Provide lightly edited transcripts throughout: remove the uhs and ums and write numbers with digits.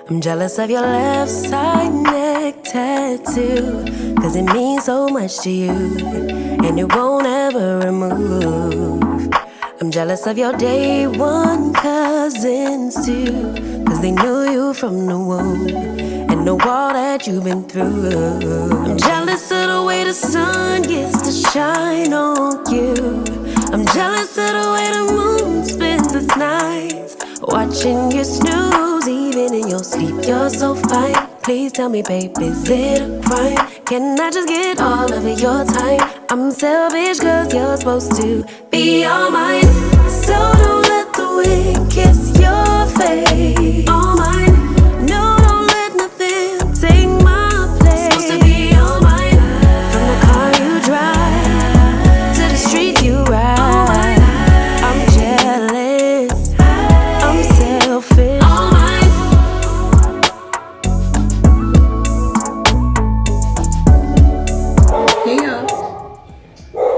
I'm jealous of your left side neck tattoo, 'cause it means so much to you, and it won't ever remove. I'm jealous of your day one cousins too, 'cause they knew you from the womb and know all that you've been through. I'm jealous of the way the sun gets to shine on you. I'm jealous of the way the moon spends its nights, watching you snooze even in your sleep. You're so fine. Please tell me, babe, is it a crime? Can I just get all of your time? I'm selfish 'cause you're supposed to be all mine. So don't let the wind kiss your face. All mine. No, don't let nothing take my place. Supposed to be all mine. From the car you drive to the street you ride. I'm jealous. I'm selfish. All mine. Hey y'all.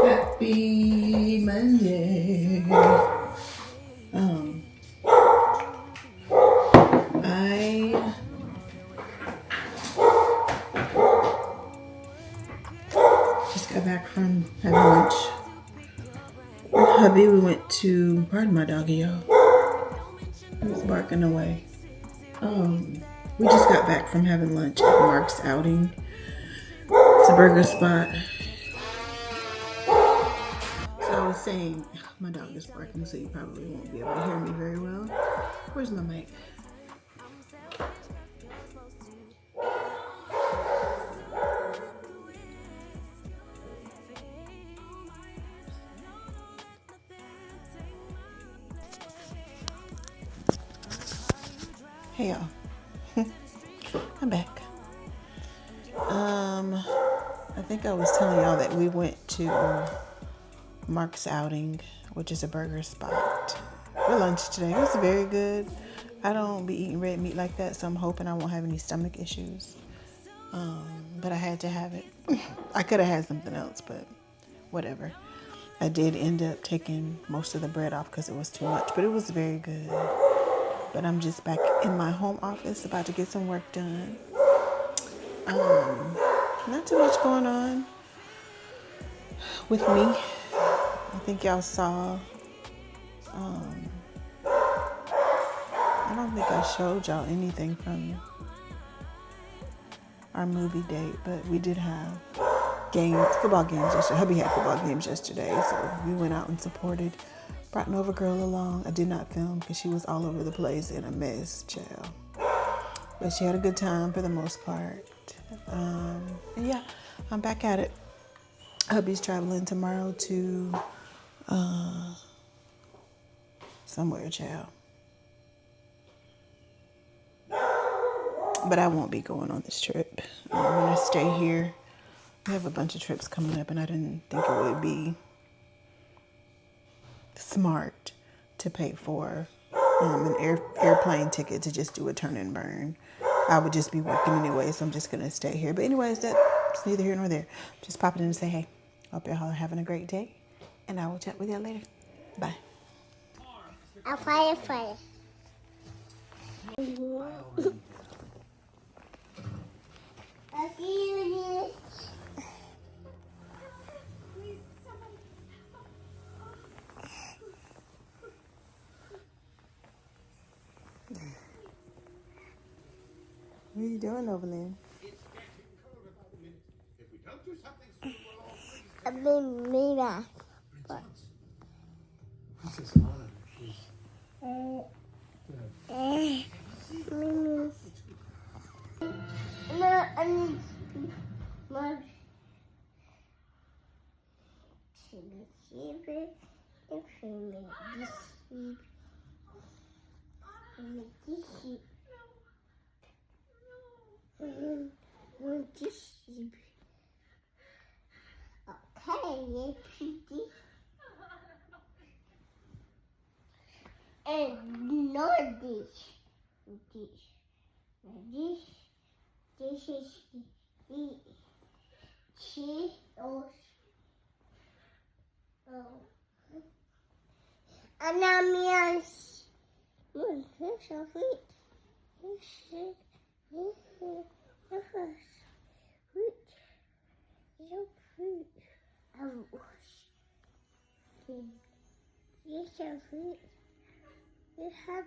Happy Monday. I just got back from having lunch with hubby. We went to, pardon my doggy, y'all. He was barking away. We just got back from having lunch at Mark's Outing. It's a burger spot. So I was saying, my dog is barking, so you probably won't be able to hear me very well. Where's my mic? Hey y'all. I'm back. I think I was telling y'all that we went to Mark's Outing, which is a burger spot, for lunch today. It was very good. I don't be eating red meat like that, so I'm hoping I won't have any stomach issues. But I had to have it. I could have had something else, but whatever. I did end up taking most of the bread off because it was too much, but it was very good. But I'm just back in my home office about to get some work done. Not too much going on with me. I think y'all saw, I don't think I showed y'all anything from our movie date, but we did have football games yesterday. Hubby had football games yesterday, so we went out and supported. Brought NovaGirl along. I did not film because she was all over the place in a mess, child. But she had a good time for the most part. And yeah, I'm back at it. Hubby's traveling tomorrow to somewhere, child. But I won't be going on this trip. I'm gonna stay here. We have a bunch of trips coming up, and I didn't think it would be smart to pay for an airplane ticket to just do a turn and burn. I would just be working anyway, so I'm just gonna stay here. But anyways, that's neither here nor there. Just popping in and say, hey, hope y'all are having a great day, and I will chat with y'all later. Bye. A firefighter. I'll see you. What are you doing, Overland? I've been made up. Okay, and not this. This is the she or and I'm here's so sweet. You so sweet. You have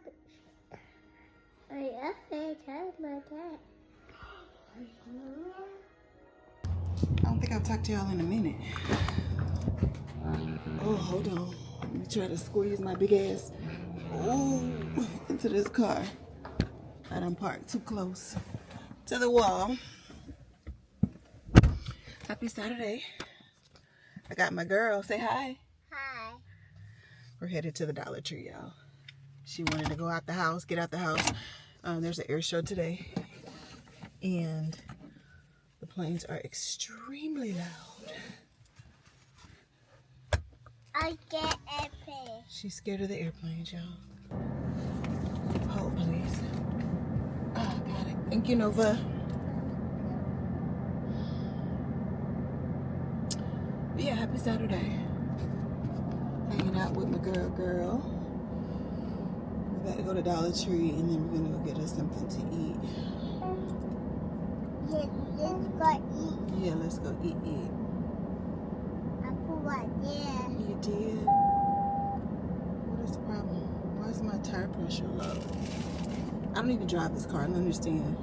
I have my dad. I don't think I've talked to y'all in a minute. Oh, hold on. Let me try to squeeze my big ass into this car. I done parked too close to the wall. Happy Saturday. I got my girl. Say hi. Hi. We're headed to the Dollar Tree, y'all. She wanted to go out the house, get out the house. There's an air show today. And the planes are extremely loud. I get airplane. She's scared of the airplanes, y'all. Hold, please. Oh, got it. Thank you, Nova. But yeah, happy Saturday. Hanging out with my girl. We got to go to Dollar Tree and then we're gonna go get us something to eat. Yeah, let's go eat. Yeah, let's go eat. I put right there. You did? What is the problem? Why is my tire pressure low? I don't even drive this car. I don't understand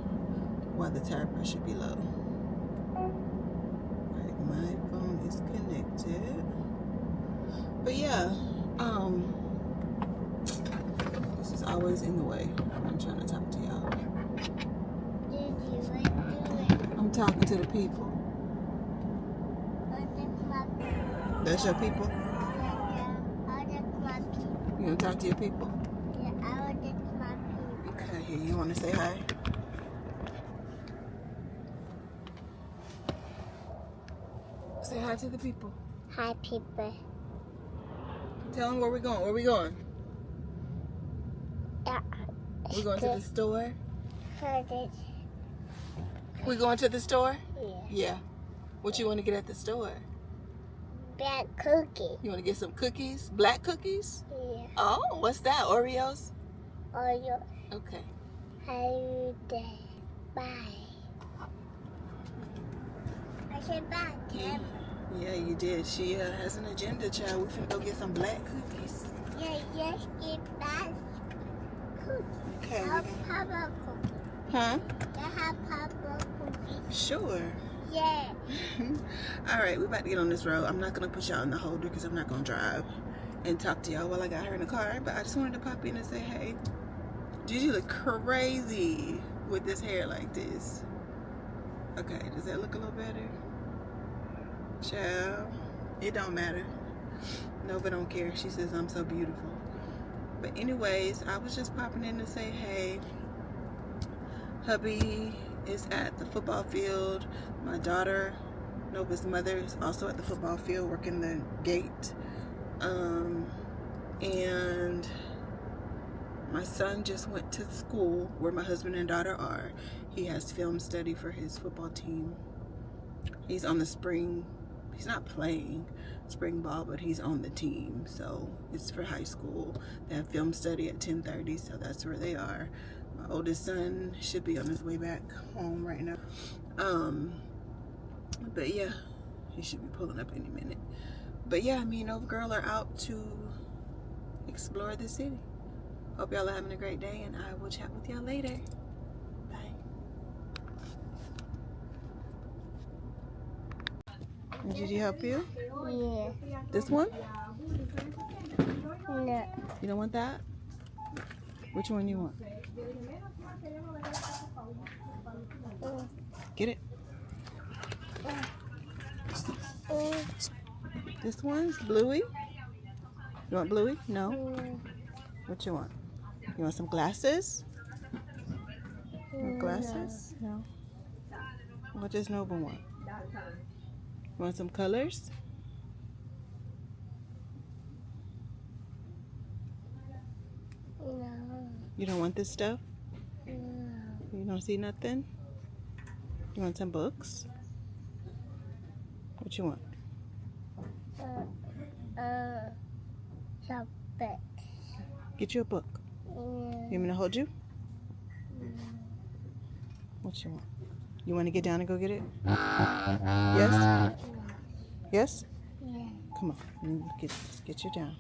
why the tire pressure be low. Alright, my phone is connected. But yeah, this is always in the way. I'm trying to talk to y'all. I'm talking to the people. That's your people? You gonna talk to your people? Okay, here, you wanna say hi? Say hi to the people. Hi, people. Tell them where we're going. Where we going? Yeah. We're going to the store? Heard it. We going to the store? Yeah. Yeah. What you want to get at the store? Black cookie. You want to get some cookies? Black cookies? Yeah. Oh, what's that? Oreos? Oreo. Okay. How day. Bye. I said bye. Yeah. Yeah, you did. She has an agenda, child. We finna go get some black cookies. Yeah, yes, get black cookie. Okay. Have papa cookie. Huh? They have papa cookie. Sure. Yeah. All right, we're about to get on this road. I'm not gonna put y'all in the holder because I'm not gonna drive and talk to y'all while I got her in the car. But I just wanted to pop in and say, hey, Gigi look crazy with this hair like this. Okay, does that look a little better? Child, it don't matter. Nova don't care. She says I'm so beautiful. But anyways, I was just popping in to say, hey, hubby is at the football field. My daughter, Nova's mother, is also at the football field working the gate. And my son just went to school where my husband and daughter are. He has film study for his football team. He's on the spring. He's not playing spring ball, but he's on the team. So it's for high school. They have film study at 10:30, so that's where they are. My oldest son should be on his way back home right now. But yeah, he should be pulling up any minute. But yeah, me and NovaGirl are out to explore the city. Hope y'all are having a great day, and I will chat with y'all later. Bye. Did he help you? Yeah. This one? No. You don't want that? Which one you want? Get it? This one's bluey? You want bluey? No? What you want? You want some glasses? You want glasses? No. What does Nova want? You want some colors? No. You don't want this stuff? No. You don't see nothing? You want some books? What you want? Something. Get you a book. You want me to hold you? What you want? You want to get down and go get it? Yes? Yes? Yeah. Come on. Let's get you down.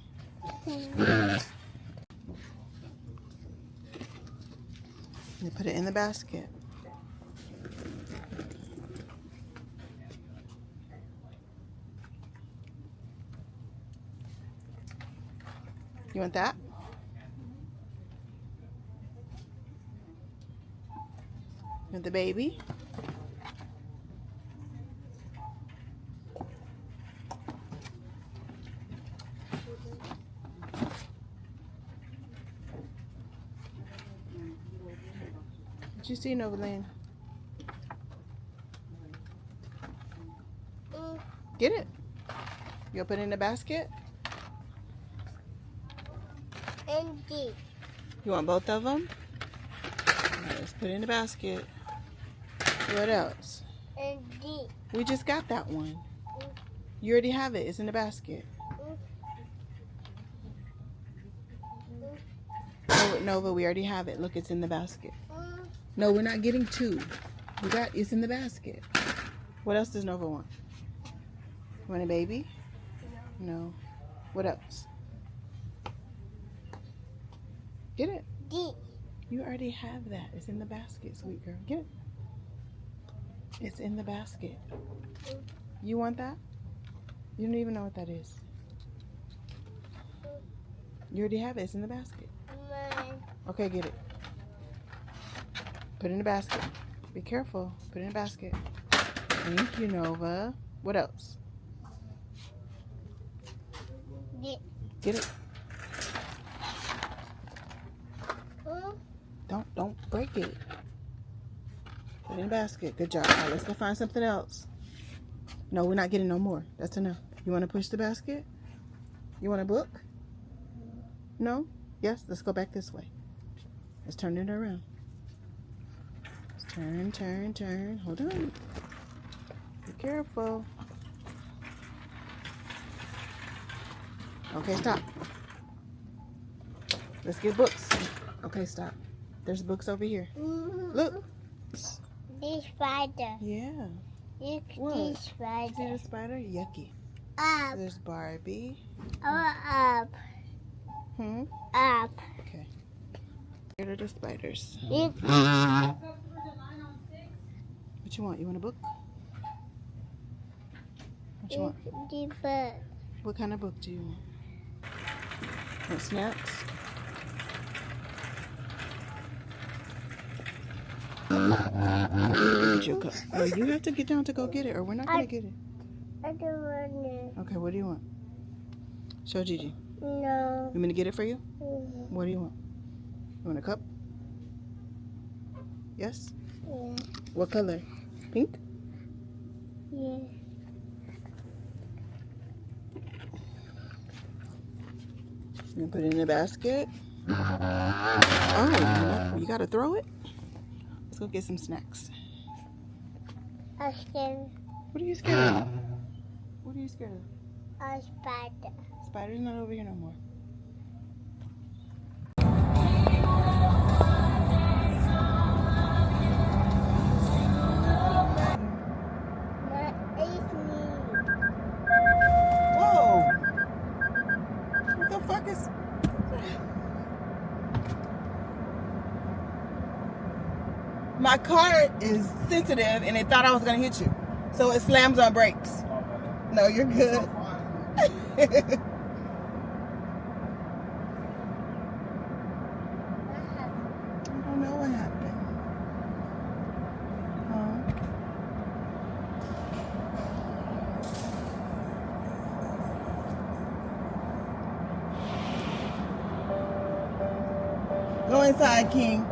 You put it in the basket. You want that? You want the baby? What you see, Novaland? Get it. You'll put it in the basket? And D. You want both of them? Alright, let's put it in the basket. What else? And D. We just got that one. You already have it. It's in the basket. Nova, we already have it. Look, it's in the basket. No, we're not getting two. It's in the basket. What else does Nova want? Want a baby? No. What else? Get it. D. You already have that. It's in the basket, sweet girl. Get it. It's in the basket. You want that? You don't even know what that is. You already have it. It's in the basket. Mine. Okay, get it. Put it in the basket. Be careful. Put it in the basket. Thank you, Nova. What else? D. Get it. Don't break it. Put it in the basket. Good job. All right, let's go find something else. No, we're not getting no more. That's enough. You want to push the basket? You want a book? No? Yes? Let's go back this way. Let's turn it around. Let's turn. Hold on. Be careful. Okay, stop. Let's get books. Okay, stop. There's books over here. Look. This spider. Yeah. Look, What? this See spider. the spider? Yucky. Up. There's Barbie. Up. Up. Okay. Here are the spiders. Look. What you want? You want a book? What you want? The bird. What kind of book do you want? Want snacks? Oh, you have to get down to go get it, or we're not gonna get it. I don't want Okay, what do you want? Show Gigi. it. No. You want me to get it for you? What do you want? You want a cup? Yes? Yeah. What color? Pink? Yeah. You gonna put it in the basket? Oh, you gotta throw it? Let's go get some snacks. I'm scared. What are you scared of? What are you scared of? A spider. Spider's not over here no more. Whoa! What the fuck is... My car is sensitive and it thought I was gonna hit you. So it slams on brakes. No, you're good. I don't know what happened. Go inside, King.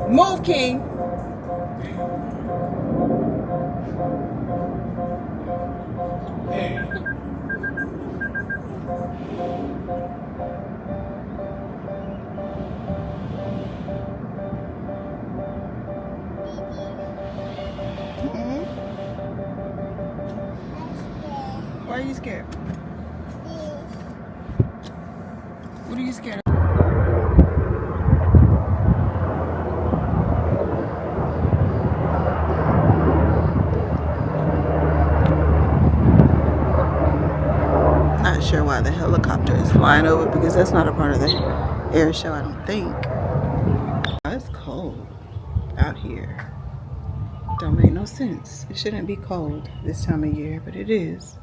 Move, King. you scared of? What are you scared of? Not sure why the helicopter is flying over because that's not a part of the air show, I don't think. It's cold out here. Don't make no sense. It shouldn't be cold this time of year, but it is.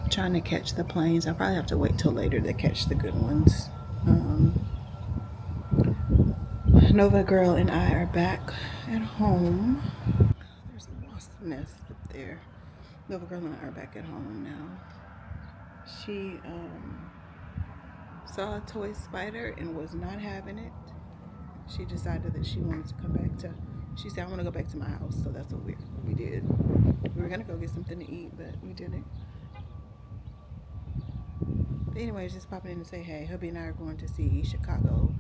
I'm trying to catch the planes. I'll probably have to wait till later to catch the good ones. NovaGirl and I are back at home. There's a wasp nest up there. NovaGirl and I are back at home now. She saw a toy spider and was not having it. She decided that she wanted to come back to, she said, I want to go back to my house. So that's what we did. We were going to go get something to eat, but we didn't. But anyways, just popping in to say, hey, hubby and I are going to see Chicago,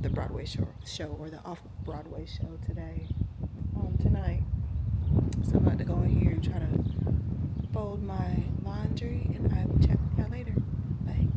the Broadway show or the off-Broadway show tonight. So I'm about to go in here and try to fold my laundry, and I will chat with y'all later. Bye.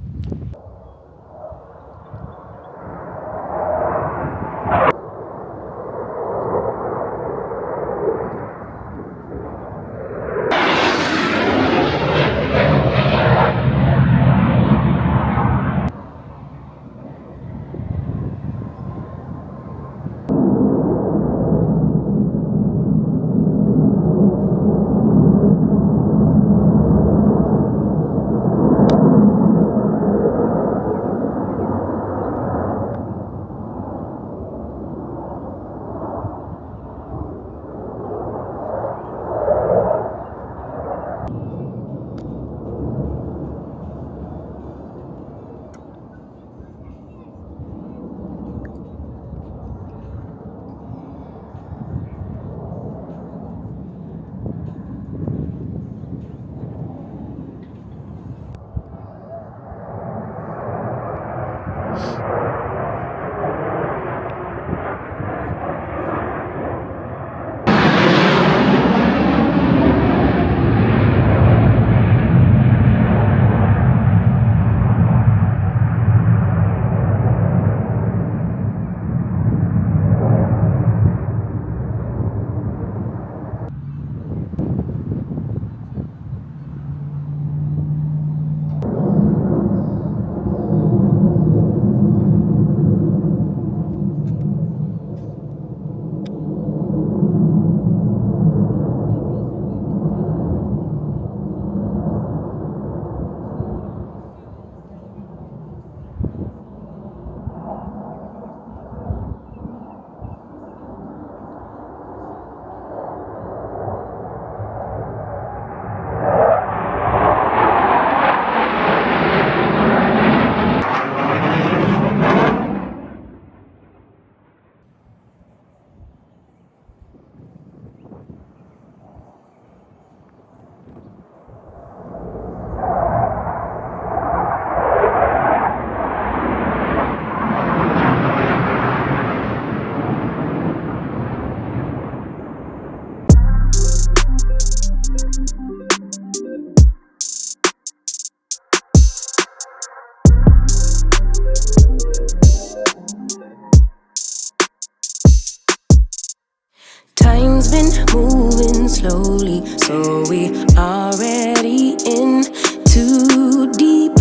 Time's been moving slowly, so we already in too deep.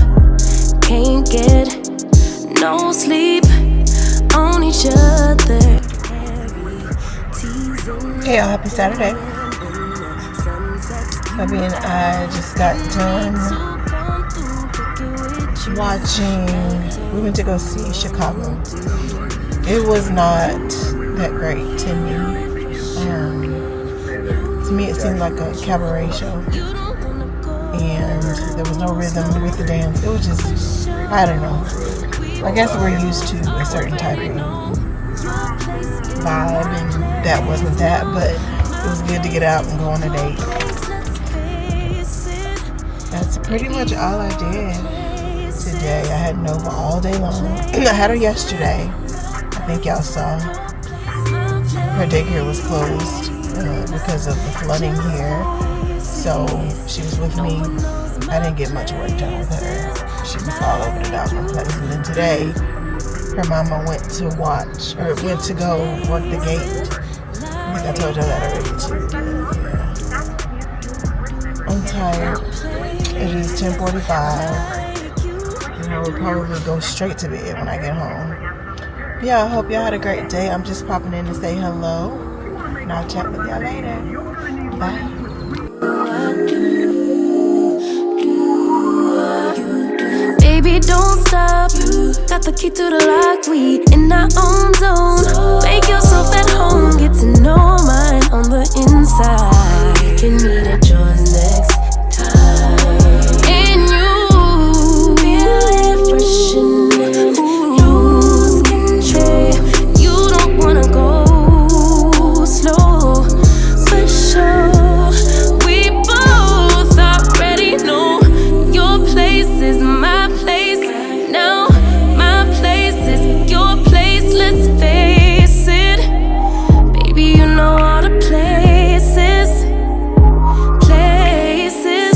Can't get no sleep on each other. Hey y'all, happy Saturday. Hubby and I just got done watching, we went to go see Chicago. It was not that great to me. To me it seemed like a cabaret show, and there was no rhythm with the dance. It was just, I don't know, I guess we're used to a certain type of vibe, and that wasn't that, but it was good to get out and go on a date. That's pretty much all I did today. I had Nova all day long. I had her yesterday. I think y'all saw. Her daycare was closed because of the flooding here. So she was with me. I didn't get much work done with her. She was all over the doggone place. And then today, her mama went to go work the gate. I think I told y'all that already too. Yeah. I'm tired. It is 10:45. And I will probably go straight to bed when I get home. Yeah, I hope y'all had a great day. I'm just popping in to say hello. And I'll chat with y'all later. Bye. Baby, don't stop. Got the key to the lock. We in our own zone. Make yourself at home. Get to know mine on the inside. Can meet at yours